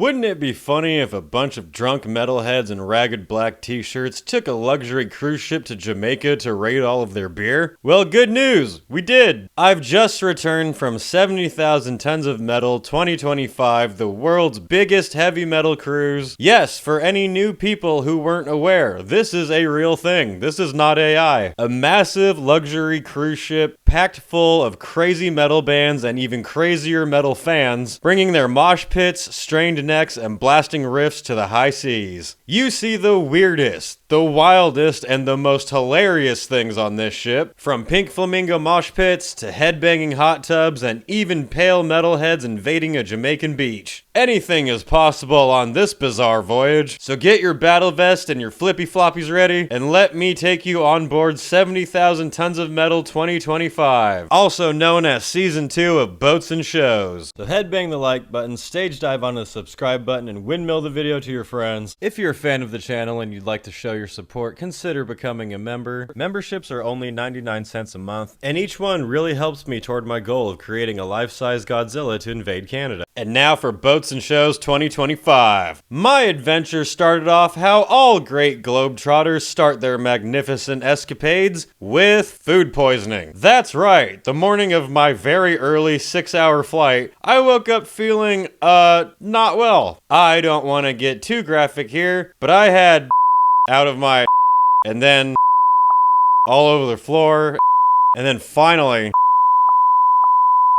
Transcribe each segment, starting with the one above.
Wouldn't it be funny if a bunch of drunk metalheads in ragged black t-shirts took a luxury cruise ship to Jamaica to raid all of their beer? Well, good news! We did! I've just returned from 70,000 Tons of Metal 2025, the world's biggest heavy metal cruise. Yes, for any new people who weren't aware, this is a real thing. This is not AI. A massive luxury cruise ship packed full of crazy metal bands and even crazier metal fans, bringing their mosh pits, strained necks, and blasting riffs to the high seas. You see the weirdest, the wildest, and the most hilarious things on this ship, from pink flamingo mosh pits to headbanging hot tubs and even pale metalheads invading a Jamaican beach. Anything is possible on this bizarre voyage, so get your battle vest and your flippy floppies ready, and let me take you on board 70,000 Tons of Metal 2025, also known as Season 2 of Boats and Shows. So headbang the like button, stage dive onto the subscribe button, and windmill the video to your friends. If you're a fan of the channel and you'd like to show your support, consider becoming a member. Memberships are only 99 cents a month, and each one really helps me toward my goal of creating a life-size Godzilla to invade Canada. And now for Boats and Shows 2025. My adventure started off how all great globetrotters start their magnificent escapades, with food poisoning. That's right, the morning of my very early 6-hour flight, I woke up feeling, not well. I don't want to get too graphic here, but I had out of my and then all over the floor, and then finally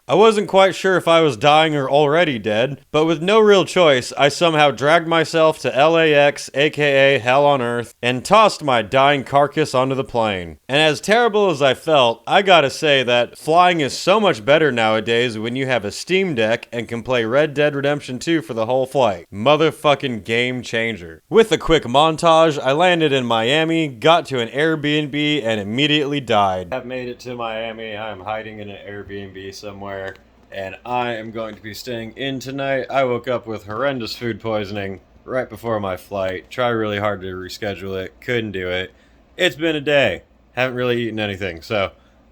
I wasn't quite sure if I was dying or already dead, but with no real choice, I somehow dragged myself to LAX, aka Hell on Earth, and tossed my dying carcass onto the plane. And as terrible as I felt, I gotta say that flying is so much better nowadays when you have a Steam Deck and can play Red Dead Redemption 2 for the whole flight. Motherfucking game changer. With a quick montage, I landed in Miami, got to an Airbnb, and immediately died. I've made it to Miami. I'm hiding in an Airbnb somewhere, and I am going to be staying in tonight. I woke up with horrendous food poisoning right before my flight. Tried really hard to reschedule it, couldn't do it. It's been a day. Haven't really eaten anything, so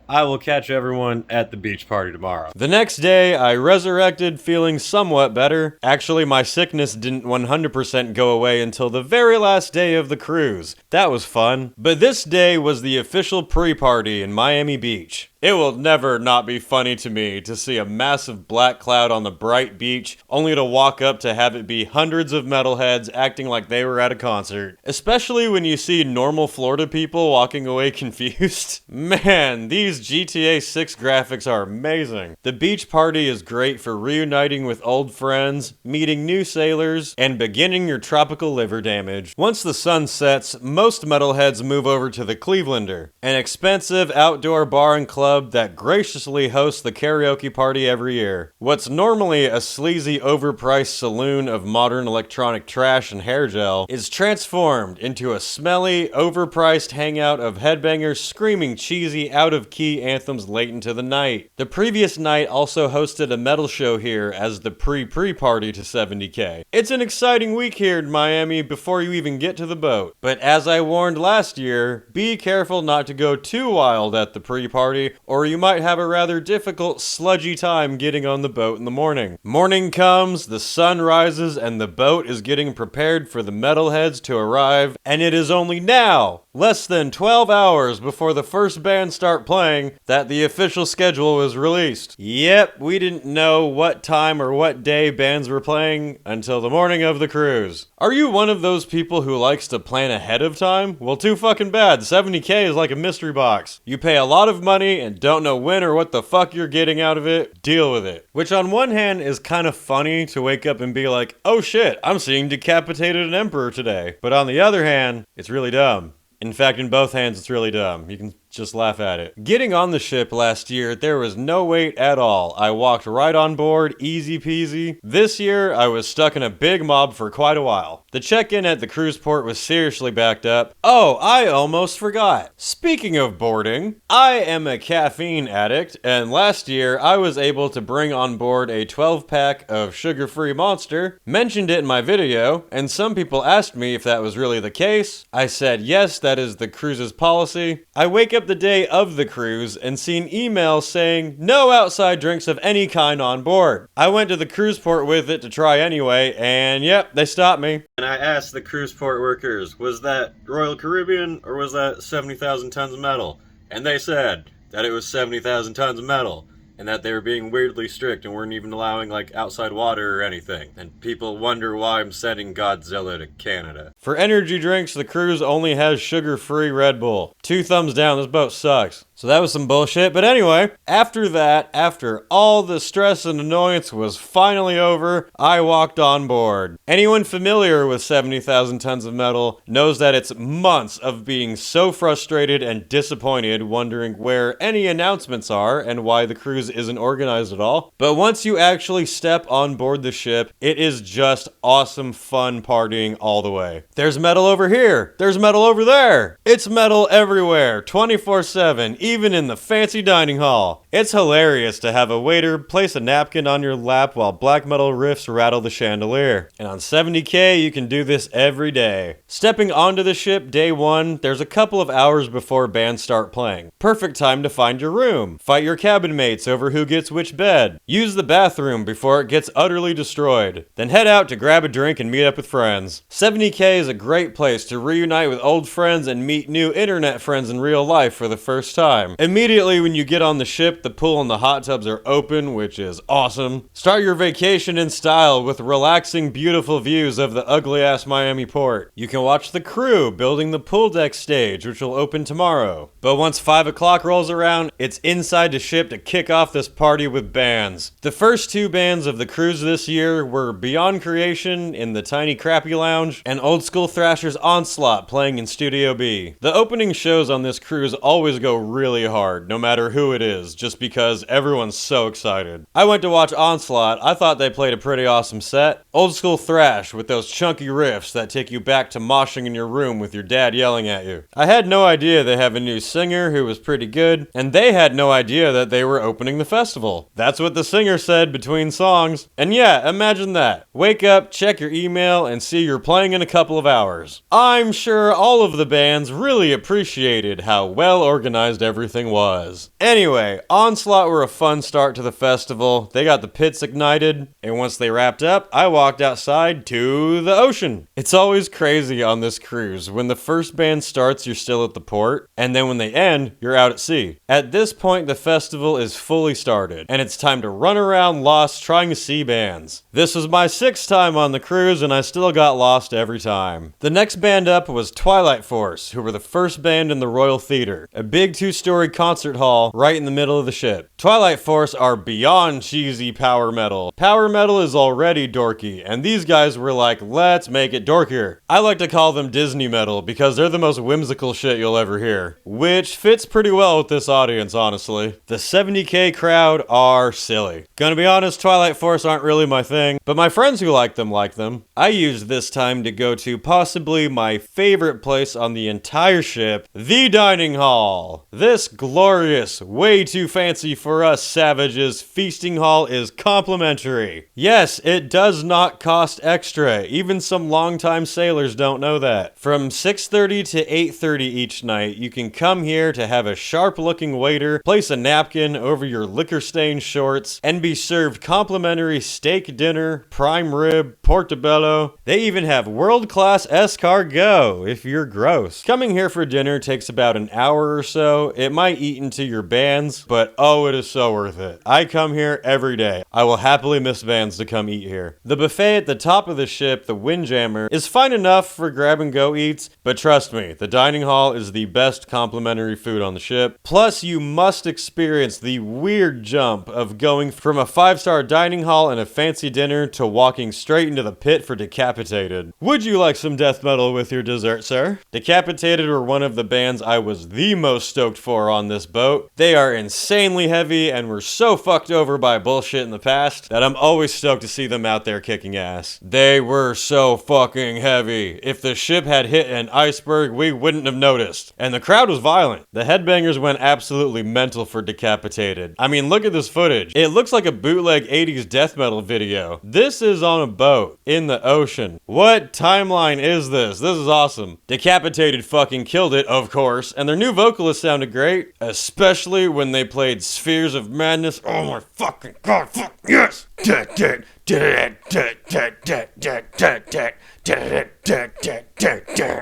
I will catch everyone at the beach party tomorrow. The next day, I resurrected feeling somewhat better. Actually, my sickness didn't 100% go away until the very last day of the cruise. That was fun. But this day was the official pre-party in Miami Beach. It will never not be funny to me to see a massive black cloud on the bright beach, only to walk up to have it be hundreds of metalheads acting like they were at a concert. Especially when you see normal Florida people walking away confused. Man, these GTA 6 graphics are amazing. The beach party is great for reuniting with old friends, meeting new sailors, and beginning your tropical liver damage. Once the sun sets, most metalheads move over to the Clevelander, an expensive outdoor bar and club that graciously hosts the karaoke party every year. What's normally a sleazy, overpriced saloon of modern electronic trash and hair gel is transformed into a smelly, overpriced hangout of headbangers screaming cheesy, out-of-key anthems late into the night. The previous night also hosted a metal show here as the pre-party to 70K. It's an exciting week here in Miami before you even get to the boat. But as I warned last year, be careful not to go too wild at the pre-party, or you might have a rather difficult, sludgy time getting on the boat in the morning. Morning comes, the sun rises, and the boat is getting prepared for the metalheads to arrive, and it is only now, less than 12 hours before the first band start playing, that the official schedule was released. Yep, we didn't know what time or what day bands were playing until the morning of the cruise. Are you one of those people who likes to plan ahead of time? Well, too fucking bad. 70K is like a mystery box. You pay a lot of money and don't know when or what the fuck you're getting out of it, deal with it. Which on one hand is kind of funny to wake up and be like, oh shit, I'm seeing Decapitated and Emperor today. But on the other hand, it's really dumb. In fact, in both hands, it's really dumb. You can just laugh at it. Getting on the ship last year, there was no wait at all. I walked right on board, easy peasy. This year, I was stuck in a big mob for quite a while. The check-in at the cruise port was seriously backed up. Oh, I almost forgot. Speaking of boarding, I am a caffeine addict, and last year, I was able to bring on board a 12-pack of sugar-free Monster, mentioned it in my video, and some people asked me if that was really the case. I said yes, that is the cruise's policy. I wake up up the day of the cruise and seen emails saying no outside drinks of any kind on board. I went to the cruise port with it to try anyway, and yep, they stopped me. And I asked the cruise port workers, was that Royal Caribbean or was that 70,000 tons of metal? And they said that it was 70,000 tons of metal, and that they were being weirdly strict and weren't even allowing, like, outside water or anything. And people wonder why I'm sending Godzilla to Canada. For energy drinks, the cruise only has sugar-free Red Bull. 2 thumbs down, this boat sucks. So that was some bullshit, but anyway, after that, after all the stress and annoyance was finally over, I walked on board. Anyone familiar with 70,000 tons of metal knows that it's months of being so frustrated and disappointed, wondering where any announcements are and why the cruise isn't organized at all. But once you actually step on board the ship, it is just awesome fun partying all the way. There's metal over here, there's metal over there. It's metal everywhere, 24/7. Even in the fancy dining hall. It's hilarious to have a waiter place a napkin on your lap while black metal riffs rattle the chandelier. And on 70K, you can do this every day. Stepping onto the ship day 1, there's a couple of hours before bands start playing. Perfect time to find your room. Fight your cabin mates over who gets which bed. Use the bathroom before it gets utterly destroyed. Then head out to grab a drink and meet up with friends. 70K is a great place to reunite with old friends and meet new internet friends in real life for the first time. Immediately when you get on the ship, the pool and the hot tubs are open, which is awesome. Start your vacation in style with relaxing, beautiful views of the ugly-ass Miami port. You can watch the crew building the pool deck stage, which will open tomorrow. But once 5 o'clock rolls around, it's inside the ship to kick off this party with bands. The first 2 bands of the cruise this year were Beyond Creation in the tiny crappy lounge, and Old School Thrasher's Onslaught playing in Studio B. The opening shows on this cruise always go really hard, no matter who it is, just because everyone's so excited. I went to watch Onslaught. I thought they played a pretty awesome set. Old school thrash with those chunky riffs that take you back to moshing in your room with your dad yelling at you. I had no idea they have a new singer who was pretty good, and they had no idea that they were opening the festival. That's what the singer said between songs. And yeah, imagine that. Wake up, check your email, and see you're playing in a couple of hours. I'm sure all of the bands really appreciated how well organized everything was. Anyway, Onslaught were a fun start to the festival. They got the pits ignited, and once they wrapped up, I walked outside to the ocean. It's always crazy on this cruise. When the first band starts, you're still at the port, and then when they end, you're out at sea. At this point, the festival is fully started, and it's time to run around lost trying to see bands. This was my 6th time on the cruise, and I still got lost every time. The next band up was Twilight Force, who were the first band in the Royal Theater, a big 2-story concert hall right in the middle of the ship. Twilight Force are beyond cheesy power metal. Power metal is already dorky, and these guys were like, let's make it dorkier. I like to call them Disney metal because they're the most whimsical shit you'll ever hear, which fits pretty well with this audience, honestly. The 70K crowd are silly. Gonna be honest, Twilight Force aren't really my thing, but my friends who like them like them. I used this time to go to possibly my favorite place on the entire ship, the dining hall. This glorious, way too fancy for us savages feasting hall is complimentary. Yes, it does not cost extra. Even some longtime sailors don't know that. From 6:30 to 8:30 each night, you can come here to have a sharp-looking waiter place a napkin over your liquor-stained shorts and be served complimentary steak dinner, prime rib, portobello. They even have world-class escargot if you're gross. Coming here for dinner takes about an hour or so. It might eat into your bands, but oh, it is so worth it. I come here every day. I will happily miss bands to come eat here. The buffet at the top of the ship, the Windjammer, is fine enough for grab-and-go eats, but trust me, the dining hall is the best complimentary food on the ship. Plus, you must experience the weird jump of going from a 5-star dining hall and a fancy dinner to walking straight into the pit for Decapitated. Would you like some death metal with your dessert, sir? Decapitated were one of the bands I was the most stoked for on this boat. They are insanely heavy and were so fucked over by bullshit in the past that I'm always stoked to see them out there kicking ass. They were so fucking heavy. If the ship had hit an iceberg, we wouldn't have noticed. And the crowd was violent. The headbangers went absolutely mental for Decapitated. I mean, look at this footage. It looks like a bootleg 80s death metal video. This is on a boat in the ocean. What timeline is this? This is awesome. Decapitated fucking killed it, of course, and their new vocalist sounded great. great, especially when they played Spheres of Madness. Oh my fucking god, fuck yes!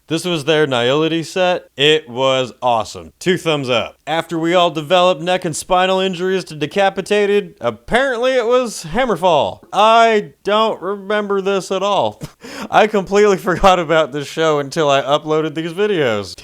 This was their Nihility set. It was awesome. 2 thumbs up. After we all developed neck and spinal injuries to Decapitated, apparently it was Hammerfall. I don't remember this at all. I completely forgot about this show until I uploaded these videos.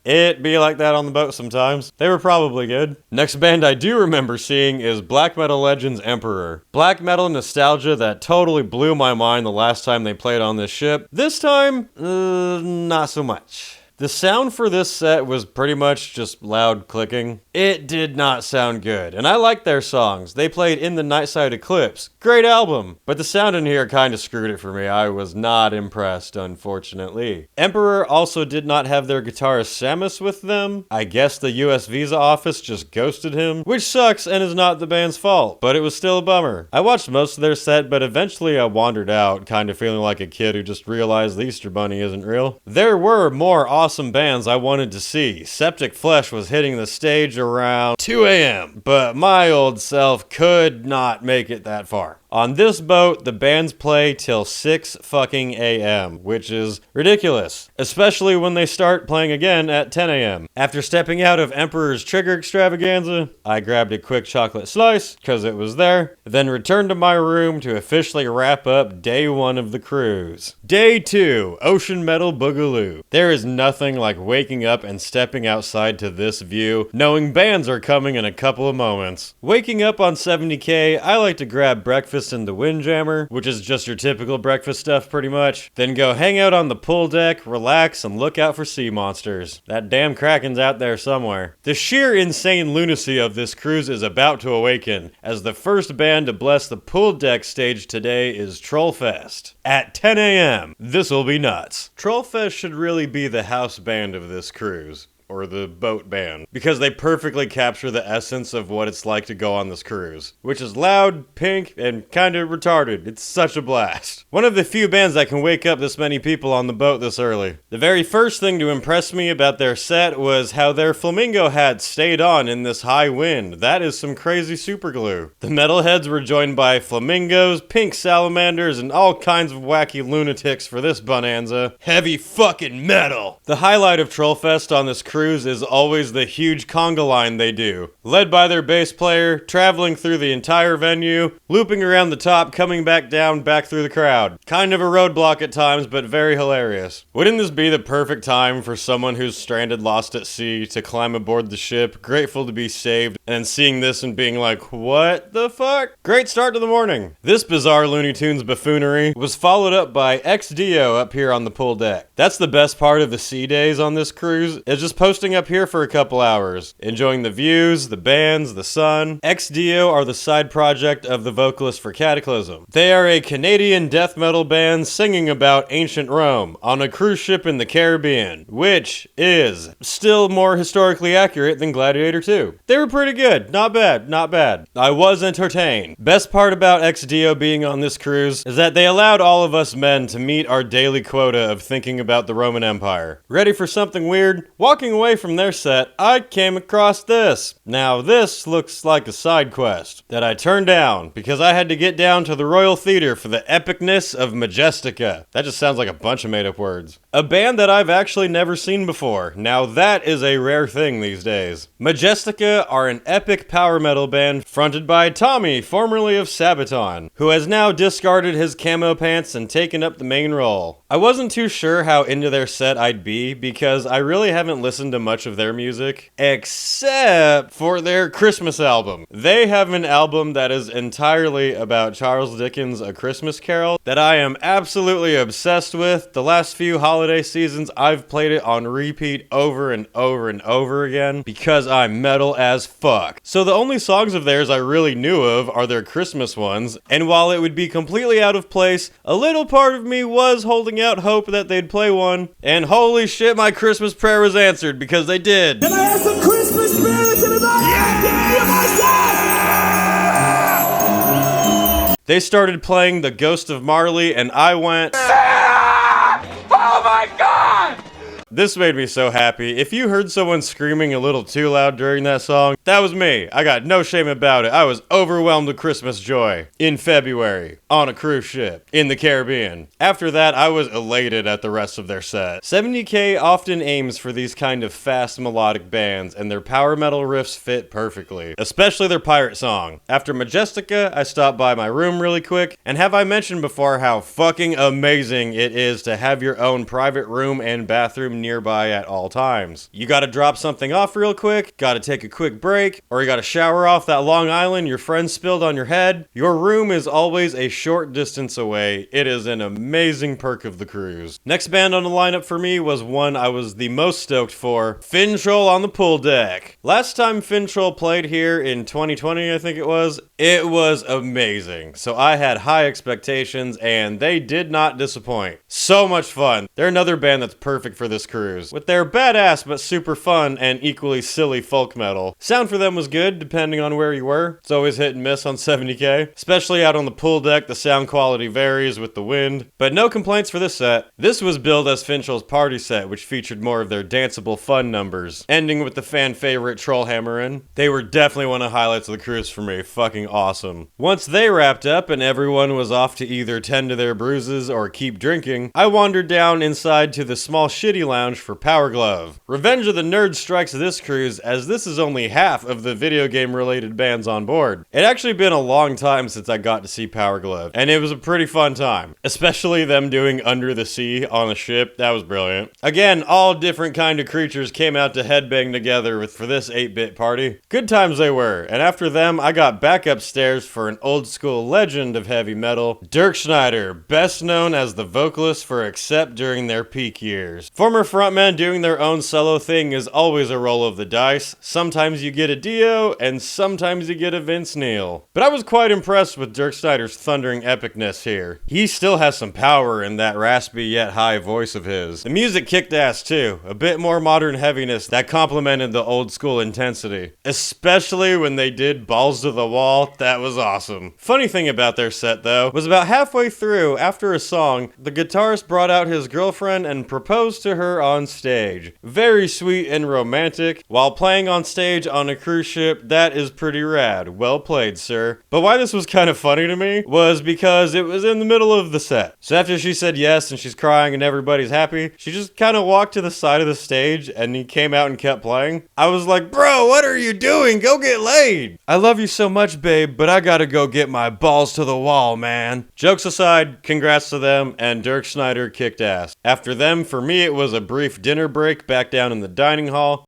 It be like that on the boat sometimes. They were probably good. Next band I do remember seeing is black metal legends Emperor. Black metal nostalgia that totally blew my mind the last time they played on this ship. This time, not so much. The sound for this set was pretty much just loud clicking. It did not sound good, and I liked their songs. They played In the Nightside Eclipse. Great album, but the sound in here kind of screwed it for me. I was not impressed, unfortunately. Emperor also did not have their guitarist Samus with them. I guess the US Visa office just ghosted him, which sucks and is not the band's fault, but it was still a bummer. I watched most of their set, but eventually I wandered out, kind of feeling like a kid who just realized the Easter Bunny isn't real. There were more awesome bands I wanted to see. Septic Flesh was hitting the stage around 2 a.m., but my old self could not make it that far. On this boat, the bands play till 6 fucking a.m., which is ridiculous, especially when they start playing again at 10 a.m. After stepping out of Emperor's Trigger extravaganza, I grabbed a quick chocolate slice, cause it was there, then returned to my room to officially wrap up day 1 of the cruise. Day 2, Ocean Metal Boogaloo. There is nothing like waking up and stepping outside to this view, knowing bands are coming in a couple of moments. Waking up on 70K, I like to grab breakfast in the Windjammer, which is just your typical breakfast stuff pretty much. Then go hang out on the pool deck, relax, and look out for sea monsters. That damn Kraken's out there somewhere. The sheer insane lunacy of this cruise is about to awaken, as the first band to bless the pool deck stage today is Trollfest. At 10 a.m. This'll be nuts. Trollfest should really be the house band of this cruise. Or the boat band, because they perfectly capture the essence of what it's like to go on this cruise, which is loud, pink, and kinda retarded. It's such a blast. One of the few bands that can wake up this many people on the boat this early. The very first thing to impress me about their set was how their flamingo hats stayed on in this high wind. That is some crazy super glue. The metalheads were joined by flamingos, pink salamanders, and all kinds of wacky lunatics for this bonanza. Heavy fucking metal! The highlight of Trollfest on this cruise is always the huge conga line they do, led by their bass player, traveling through the entire venue, looping around the top, coming back down, back through the crowd. Kind of a roadblock at times, but very hilarious. Wouldn't this be the perfect time for someone who's stranded lost at sea to climb aboard the ship, grateful to be saved, and seeing this and being like, what the fuck? Great start to the morning. This bizarre Looney Tunes buffoonery was followed up by Xdo up here on the pool deck. That's the best part of the sea days on this cruise, is just posting up here for a couple hours, enjoying the views, the bands, the sun. Xdo are the side project of the vocalist for Cataclysm. They are a Canadian death metal band singing about ancient Rome on a cruise ship in the Caribbean, which is still more historically accurate than Gladiator 2. They were pretty good. Not bad, not bad. I was entertained. Best part about Xdo being on this cruise is that they allowed all of us men to meet our daily quota of thinking about the Roman Empire. Ready for something weird? Walking away from their set, I came across this. Now this looks like a side quest that I turned down because I had to get down to the Royal Theatre for the epicness of Majestica. That just sounds like a bunch of made-up words. A band that I've actually never seen before. Now that is a rare thing these days. Majestica are an epic power metal band fronted by Tommy, formerly of Sabaton, who has now discarded his camo pants and taken up the main role. I wasn't too sure how into their set I'd be because I really haven't listened to much of their music, except for their Christmas album. They have an album that is entirely about Charles Dickens' A Christmas Carol that I am absolutely obsessed with. The last few holiday seasons, I've played it on repeat over and over and over again because I'm metal as fuck. So the only songs of theirs I really knew of are their Christmas ones, and while it would be completely out of place, a little part of me was holding out hope that they'd play one, and holy shit, my Christmas prayer was answered because they did. Can I have some Christmas spirit tonight? Yeah! They started playing The Ghost of Marley and I went, Oh my god! This made me so happy. If you heard someone screaming a little too loud during that song, that was me. I got no shame about it. I was overwhelmed with Christmas joy. In February, on a cruise ship, in the Caribbean. After that, I was elated at the rest of their set. 70K often aims for these kind of fast melodic bands, and their power metal riffs fit perfectly. Especially their pirate song. After Majestica, I stopped by my room really quick, and have I mentioned before how fucking amazing it is to have your own private room and bathroom nearby at all times. You gotta drop something off real quick, gotta take a quick break, or you gotta shower off that Long Island your friend spilled on your head. Your room is always a short distance away. It is an amazing perk of the cruise. Next band on the lineup for me was one I was the most stoked for, Finntroll on the pool deck. Last time Finntroll played here in 2020, I think it was amazing. So I had high expectations and they did not disappoint. So much fun. They're another band that's perfect for this cruise. With their badass but super fun and equally silly folk metal. Sound for them was good depending on where you were. It's always hit and miss on 70K. Especially out on the pool deck, the sound quality varies with the wind. But no complaints for this set. This was billed as Finntroll's party set, which featured more of their danceable fun numbers. Ending with the fan favorite Trollhammerin'. They were definitely one of the highlights of the cruise for me. Fucking awesome. Once they wrapped up and everyone was off to either tend to their bruises or keep drinking, I wandered down inside to the small shitty lounge for Power Glove. Revenge of the Nerds strikes this cruise, as this is only half of the video game related bands on board. It actually been a long time since I got to see Power Glove, and it was a pretty fun time. Especially them doing Under the Sea on a ship, that was brilliant. Again, all different kind of creatures came out to headbang together for this 8-bit party. Good times they were, and after them I got back upstairs for an old school legend of heavy metal, Dirkschneider, best known as the vocalist for Accept during their peak years. Former frontmen doing their own solo thing is always a roll of the dice. Sometimes you get a Dio, and sometimes you get a Vince Neil. But I was quite impressed with Dirkschneider's thundering epicness here. He still has some power in that raspy yet high voice of his. The music kicked ass too, a bit more modern heaviness that complemented the old school intensity. Especially when they did Balls to the Wall, that was awesome. Funny thing about their set though, was about halfway through, after a song, the guitarist brought out his girlfriend and proposed to her on stage. Very sweet and romantic. While playing on stage on a cruise ship, that is pretty rad. Well played, sir. But why this was kind of funny to me was because it was in the middle of the set. So after she said yes and she's crying and everybody's happy, she just kind of walked to the side of the stage and he came out and kept playing. I was like, bro, what are you doing? Go get laid. I love you so much, babe, but I gotta go get my balls to the wall, man. Jokes aside, congrats to them, and Dirkschneider kicked ass. After them, for me, it was a brief dinner break back down in the dining hall.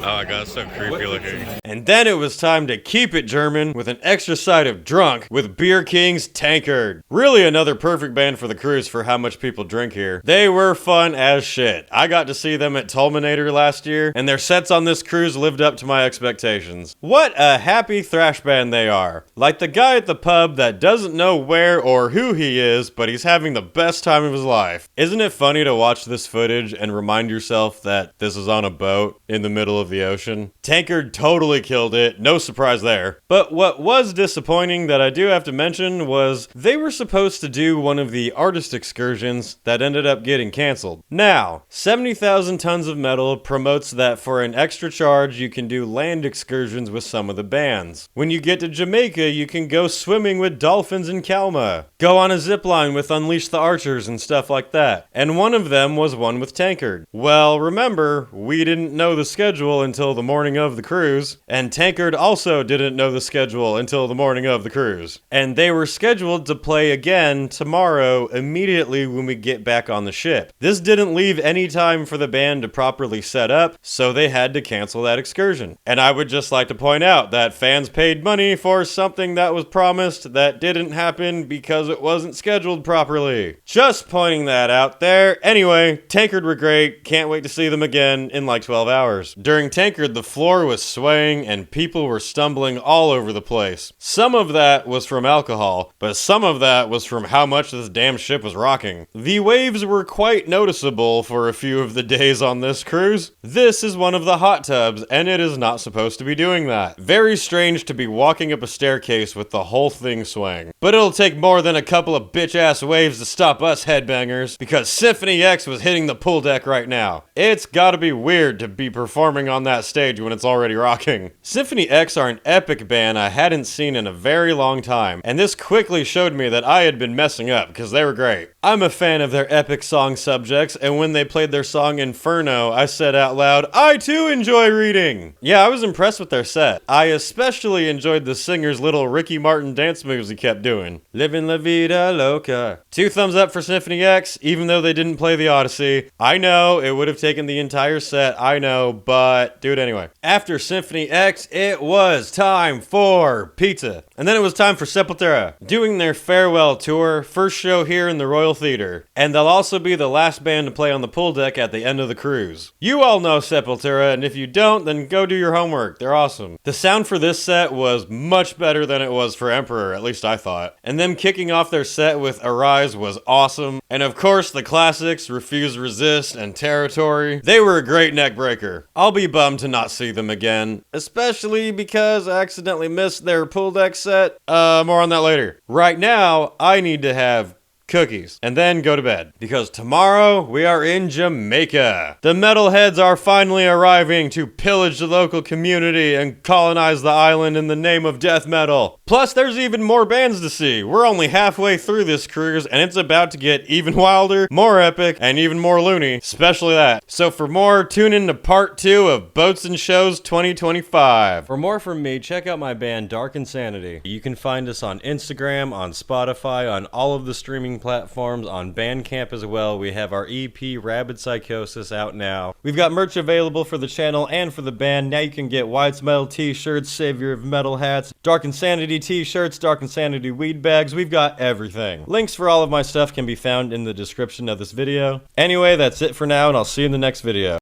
Oh my god, so creepy looking. And then it was time to keep it German with an extra side of drunk with Beer King's Tankard. Really another perfect band for the cruise for how much people drink here. They were fun as shit. I got to see them at Tulminator last year, and their sets on this cruise lived up to my expectations. What a happy thrash band they are. Like the guy at the pub that doesn't know where or who he is, but he's having the best time of his life. Isn't it funny to watch this footage and remind yourself that this is on a boat in the middle of the ocean? Tankard totally killed it, no surprise there. But what was disappointing that I do have to mention was they were supposed to do one of the artist excursions that ended up getting canceled. Now, 70,000 Tons of Metal promotes that for an extra charge you can do land excursions with some of the bands. When you get to Jamaica, you can go swimming with dolphins in Kalma, go on a zipline with Unleash the Archers and stuff like that. And one of them was one with Tankard. Well, remember, we didn't know the schedule until the morning of the cruise, and Tankard also didn't know the schedule until the morning of the cruise. And they were scheduled to play again tomorrow immediately when we get back on the ship. This didn't leave any time for the band to properly set up, so they had to cancel that excursion. And I would just like to point out that fans paid money for something that was promised that didn't happen because it wasn't scheduled properly. Just pointing that out there. Anyway, Tankard were great. Can't wait to see them again in like 12 hours. During During Tankard, the floor was swaying and people were stumbling all over the place. Some of that was from alcohol, but some of that was from how much this damn ship was rocking. The waves were quite noticeable for a few of the days on this cruise. This is one of the hot tubs, and it is not supposed to be doing that. Very strange to be walking up a staircase with the whole thing swaying. But it'll take more than a couple of bitch-ass waves to stop us headbangers, because Symphony X was hitting the pool deck right now. It's gotta be weird to be performing on that stage when it's already rocking. Symphony X are an epic band I hadn't seen in a very long time, and this quickly showed me that I had been messing up, because they were great. I'm a fan of their epic song subjects, and when they played their song Inferno, I said out loud, I too enjoy reading! Yeah, I was impressed with their set. I especially enjoyed the singer's little Ricky Martin dance moves he kept doing. Living la vida loca. 2 thumbs up for Symphony X, even though they didn't play the Odyssey. I know, it would have taken the entire set, I know, but do it anyway. After Symphony X, it was time for pizza. And then it was time for Sepultura, doing their farewell tour, first show here in the Royal Theater. And they'll also be the last band to play on the pool deck at the end of the cruise. You all know Sepultura, and if you don't, then go do your homework. They're awesome. The sound for this set was much better than it was for Emperor, at least I thought. And them kicking off their set with Arise was awesome. And of course, the classics, Refuse, Resist, and Territory. They were a great neck breaker. I'll be bummed to not see them again, especially because I accidentally missed their pool deck set. More on that later. Right now, I need to have cookies, and then go to bed. Because tomorrow, we are in Jamaica. The metalheads are finally arriving to pillage the local community and colonize the island in the name of death metal. Plus, there's even more bands to see. We're only halfway through this cruise, and it's about to get even wilder, more epic, and even more loony. Especially that. So for more, tune in to part 2 of Boats and Shows 2025. For more from me, check out my band Dark Insanity. You can find us on Instagram, on Spotify, on all of the streaming platforms, on Bandcamp as well. We have our EP Rabid Psychosis out now. We've got merch available for the channel and for the band. Now you can get White's Metal t-shirts, Savior of Metal hats, Dark Insanity t-shirts, Dark Insanity weed bags. We've got everything. Links for all of my stuff can be found in the description of this video. Anyway, that's it for now, and I'll see you in the next video.